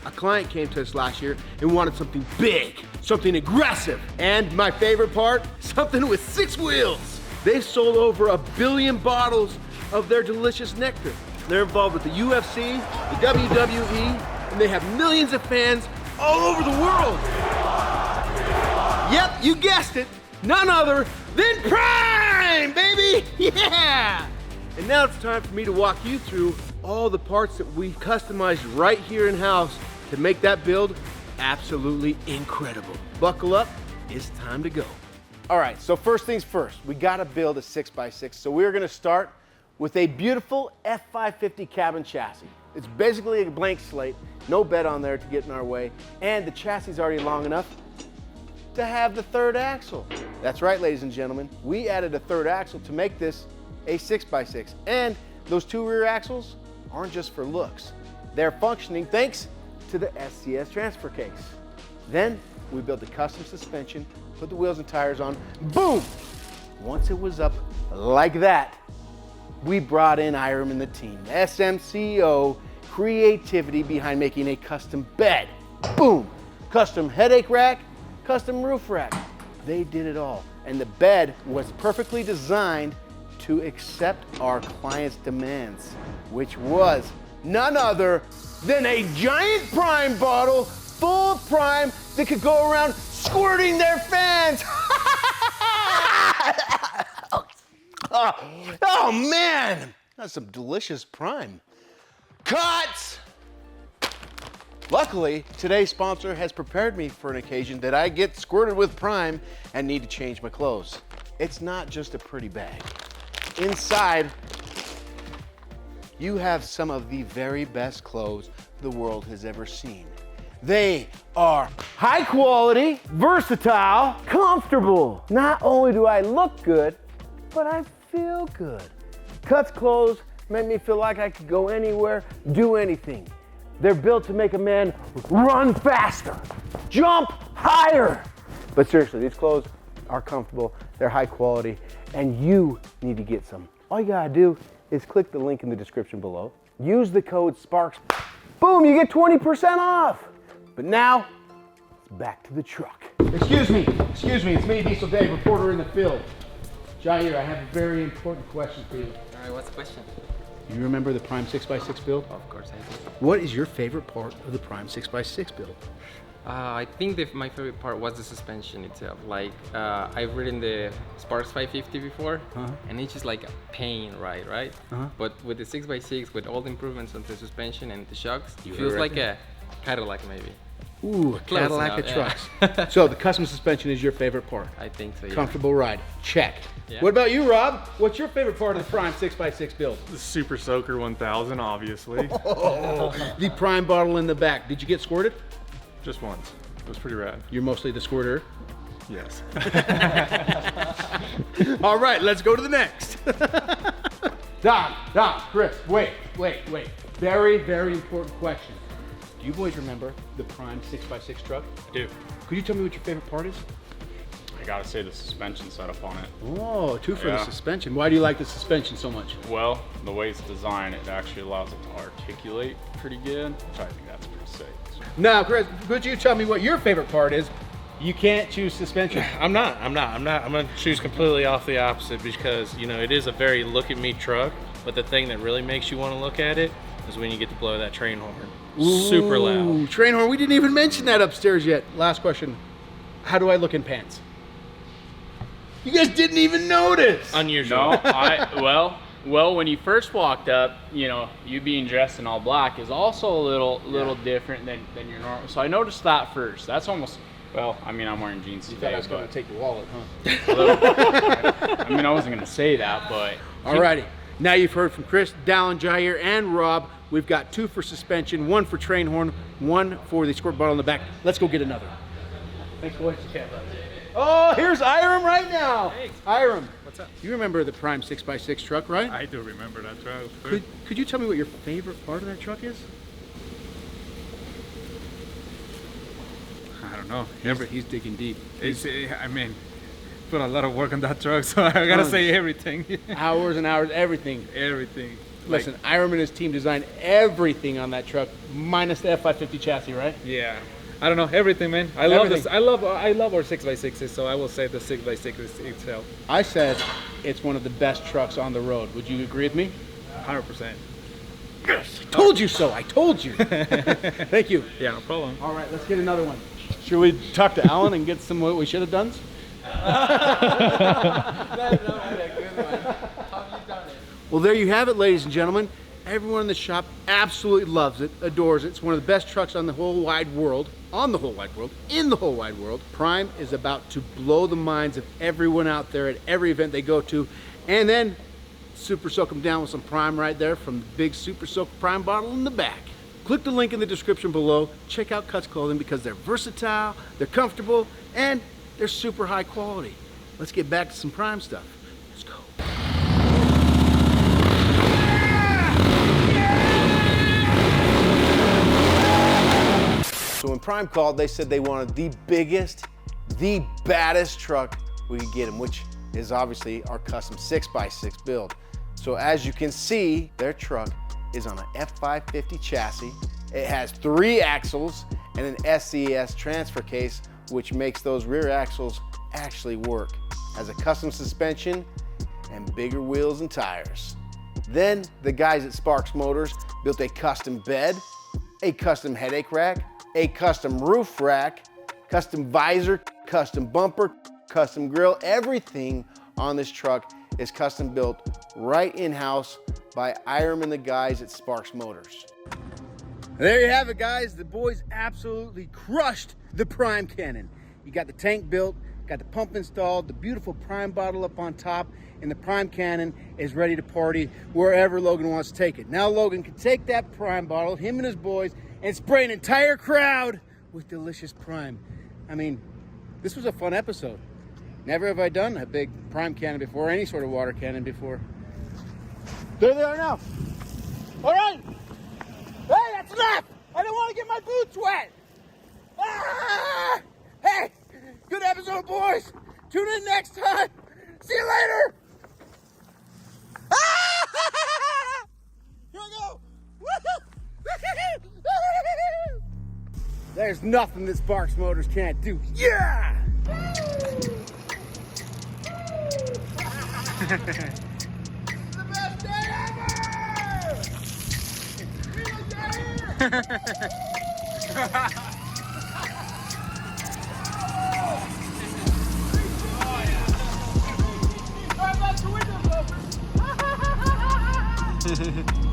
A client came to us last year and wanted something big, something aggressive, and my favorite part, something with 6 wheels. They've sold over 1 billion bottles of their delicious nectar. They're involved with the UFC, the WWE, and they have millions of fans all over the world. Yep, you guessed it, none other than Prime, baby! Yeah! And now it's time for me to walk you through all the parts that we customized right here in-house to make that build absolutely incredible. Buckle up, it's time to go. All right, so first things first, we gotta build a 6x6. So we're gonna start with a beautiful F550 cabin chassis. It's basically a blank slate, no bed on there to get in our way, and the chassis is already long enough to have the 3rd axle. That's right, ladies and gentlemen, we added a 3rd axle to make this a 6x6. And those 2 rear axles aren't just for looks. They're functioning thanks to the SCS transfer case. Then we built a custom suspension, put the wheels and tires on, boom! Once it was up like that, we brought in Iram and the team. SMCO, creativity behind making a custom bed. Boom! Custom headache rack, custom roof rack. They did it all. And the bed was perfectly designed to accept our client's demands, which was none other than a giant Prime bottle full of Prime that could go around squirting their fans. Oh man, that's some delicious Prime. Cuts! Luckily, today's sponsor has prepared me for an occasion that I get squirted with Prime and need to change my clothes. It's not just a pretty bag. Inside, you have some of the very best clothes the world has ever seen. They are high quality, versatile, comfortable. Not only do I look good, but I feel good. Cuts clothes make me feel like I could go anywhere, do anything. They're built to make a man run faster, jump higher. But seriously, these clothes are comfortable, they're high quality, and you need to get some. All you gotta do is click the link in the description below, use the code SPARKS, boom, you get 20% off. But now, it's back to the truck. Excuse me, it's me, Diesel Dave, reporter in the field. Jair, I have a very important question for you. All right, what's the question? You remember the Prime 6x6 build? Of course I do. What is your favorite part of the Prime 6x6 build? I think my favorite part was the suspension itself. Like, I've ridden the Sparks 550 before, and it's just like a pain ride, right? But with the 6x6, with all the improvements on the suspension and the shocks, it feels like a Cadillac maybe. Ooh, a Cadillac of trucks. So the custom suspension is your favorite part? I think so, yeah. Comfortable ride, check. Yeah. What about you, Rob? What's your favorite part of the Prime 6x6 build? The Super Soaker 1000, obviously. Oh, the Prime bottle in the back. Did you get squirted? Just once. It was pretty rad. You're mostly the squirter? Yes. All right, let's go to the next. Don, Chris, wait. Very, very important question. Do you boys remember the Prime 6x6 truck? I do. Could you tell me what your favorite part is? I gotta say the suspension setup on it. Oh, two for the suspension. Why do you like the suspension so much? Well, the way it's designed, it actually allows it to articulate pretty good, which I think that's pretty sick. Now, Chris, could you tell me what your favorite part is? You can't choose suspension. I'm gonna choose completely off the opposite because, you know, it is a very look at me truck, but the thing that really makes you want to look at it is when you get to blow that train horn. Super loud. Train horn, we didn't even mention that upstairs yet. Last question. How do I look in pants? You guys didn't even notice. Unusual. No, well, when you first walked up, you know, you being dressed in all black is also a little different than your normal. So I noticed that first. That's almost, well, I mean, I'm wearing jeans today. I was going to take your wallet, huh? I mean, I wasn't going to say that, but. Alrighty. Now you've heard from Chris, Dallin, Jair, and Rob. We've got 2 for suspension, 1 for train horn, 1 for the squirt bottle in the back. Let's go get another. Thanks, boys. Oh, here's Iram right now. Hey. Iram. What's up? You remember the Prime 6x6 truck, right? I do remember that truck. Could you tell me what your favorite part of that truck is? I don't know. He's digging deep. I mean, put a lot of work on that truck, so I gotta say everything. Hours and hours, everything. Everything. Listen, Iram and his team designed everything on that truck, minus the F550 chassis, right? Yeah. I don't know, everything, man. I love this. I love our 6x6s, so I will say the 6x6 is itself. I said it's one of the best trucks on the road. Would you agree with me? 100%. Yes, I told you so. I told you. Thank you. Yeah, no problem. All right, let's get another one. Should we talk to Alan and get some what we should have done? Well, there you have it, ladies and gentlemen. Everyone in the shop absolutely loves it, adores it. It's one of the best trucks on the whole wide world, in the whole wide world. Prime is about to blow the minds of everyone out there at every event they go to, and then super soak them down with some Prime right there from the big Super Soak Prime bottle in the back. Click the link in the description below. Check out Cuts Clothing because they're versatile, they're comfortable, and they're super high quality. Let's get back to some Prime stuff. Let's go. So when Prime called, they said they wanted the biggest, the baddest truck we could get them, which is obviously our custom 6x6 build. So as you can see, their truck is on an F550 chassis. It has 3 axles and an SCS transfer case, which makes those rear axles actually work. Has a custom suspension and bigger wheels and tires. Then the guys at Sparks Motors built a custom bed, a custom headache rack, a custom roof rack, custom visor, custom bumper, custom grille. Everything on this truck is custom built right in-house by Iram and the guys at Sparks Motors. There you have it, guys. The boys absolutely crushed the Prime Cannon. You got the tank built, got the pump installed, the beautiful Prime bottle up on top, and the Prime Cannon is ready to party wherever Logan wants to take it. Now Logan can take that Prime bottle, him and his boys, and spray an entire crowd with delicious Prime. I mean, this was a fun episode. Never have I done a big Prime cannon before, any sort of water cannon before. There they are now. All right. Hey, that's enough. I don't want to get my boots wet. Ah! Hey, good episode, boys. Tune in next time. See you later. Ah! Here we go. There's nothing that Sparks Motors can't do. Yeah! The best day ever! We look down here! Oh, yeah.